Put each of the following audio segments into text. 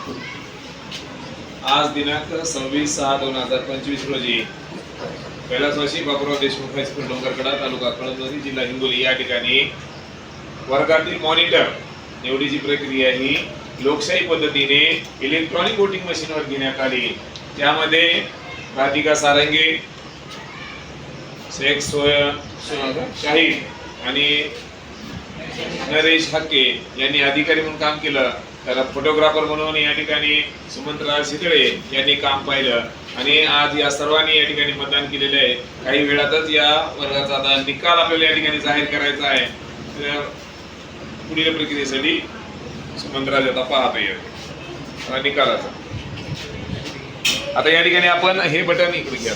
आज दिनांक 26/6/2025 रोजी कैलासवासी बापूराव देशमुख हायस्कूल डोंगरकडा तालुका कळमनुरी जिल्हा हिंगोली या ठिकाणी वर्गातील मॉनिटर निवडीची प्रक्रिया ही लोकशाही पद्धतीने इलेक्ट्रॉनिक वोटिंग मशीनवर घेण्यात आली। त्यामध्ये राधिका सारंगे, शेख शाहीद आणि नरेश हक्के यांनी अधिकारी म्हणून काम केलं। तर फोटोग्राफर म्हणून या ठिकाणी सुमंतराज शितळे यांनी काम पाहिलं आणि आज या सर्वांनी या ठिकाणी मतदान केलेले आहे। काही वेळातच या वर्गाचा आता निकाल आपल्याला या ठिकाणी जाहीर करायचा आहे। तर पुढील प्रक्रियेसाठी सुमंतराज आता पाहत आहे निकालाचा। आता या ठिकाणी आपण हे बटन इकडे घ्या।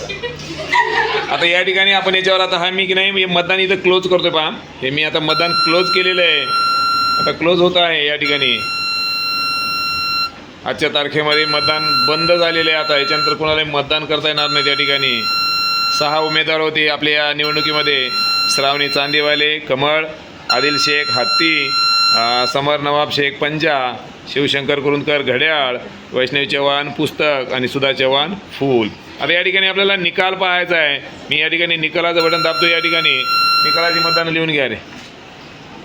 आता या ठिकाणी आपण याच्यावर आता हा मी की नाही मतदान इथं क्लोज करतोय पहा। हे मी आता मतदान क्लोज केलेलं आहे, आता क्लोज होत आहे। या ठिकाणी आजच्या तारखेमध्ये मतदान बंद झालेले आहे। आता याच्यानंतर कोणाला मतदान करता येणार नाही। त्या ठिकाणी 6 उमेदवार होते आपल्या या निवडणुकीमध्ये। श्रावणी चांदीवाले कमळ, आदिल शेख हत्ती, समर नवाब शेख पंजा, शिवशंकर कुरुंदकर घड्याळ, वैष्णवी चव्हाण पुस्तक आणि सुधा चव्हाण फूल। आता या ठिकाणी आपल्याला निकाल पाहायचा आहे। मी या ठिकाणी निकालाचं बटन दाबतो। या ठिकाणी निकालाची मतदान लिहून घ्या रे।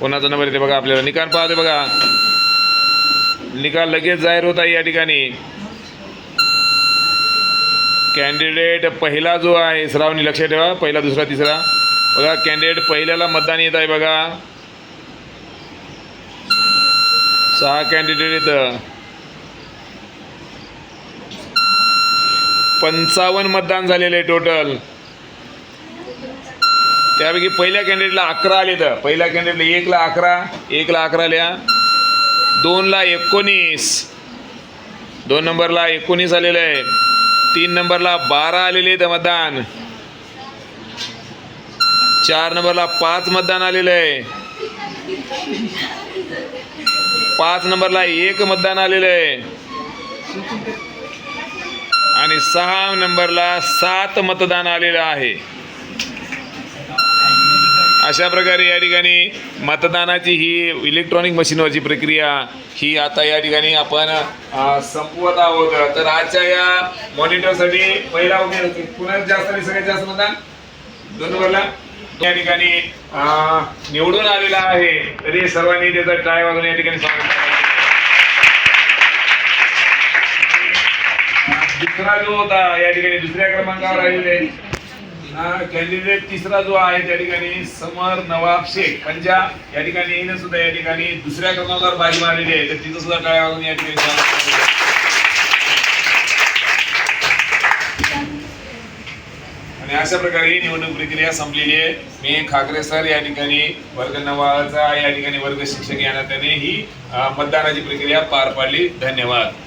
कोणाचा नंबर येते बघा, आपल्याला निकाल पाहते बघा। निकाल लगेच जाहीर होत आहे। या ठिकाणी कॅन्डिडेट पहिला जो आहे श्रावणी, लक्षात ठेवा, पहिला दुसरा तिसरा बघा। कॅन्डिडेट पहिल्याला मतदान येत आहे बघा। 6 कॅन्डिडेट येतं, 55 मतदान झालेले टोटल। त्यापैकी पहिल्या कॅन्डिडेटला 11 आले। तर पहिल्या कॅन्डिडेटला 1 ला 11, 1 ला 11 आल्या, 2 ला 19, 2 नंबरला 19 आलेलं आहे, 3 नंबरला 12 आलेले आहेत मतदान, 4 नंबरला 5 मतदान आलेलं आहे, 5 नंबरला 1 मतदान आलेलं आहे आणि 6 नंबरला 7 मतदान आलेलं आहे। अशा प्रकारे या ठिकाणी मतदानाची ही इलेक्ट्रॉनिक मशीनवरची प्रक्रिया ही आता या ठिकाणी आपण संपवत आहोत। तर आजच्या या मॉनिटरसाठी पहिला पुन्हा जास्त आणि सगळ्यात जास्त मतदान 2 नंबरला या ठिकाणी निवडून आलेला आहे। तरी सर्वांनी त्याचा टाळ्या वाजवून या ठिकाणी स्वागत करायचं। दुसरा जो होता या ठिकाणी दुसऱ्या क्रमांकावर आलेले कॅन्डिडेट तिसरा जो आहे त्या ठिकाणी समर नवाब शेख पंजा या ठिकाणी येणं सुद्धा या ठिकाणी दुसऱ्या क्रमांकावर बाजी मारलेली आहे। तर तिचं सुद्धा टाळ्या वाजवून या ठिकाणी आणि अशा प्रकारे ही निवडणूक प्रक्रिया संपलेली आहे। मी खाकरे सर या ठिकाणी वर्ग 9चा या ठिकाणी वर्ग शिक्षक या नात्याने ही मतदानाची प्रक्रिया पार पाडली। धन्यवाद।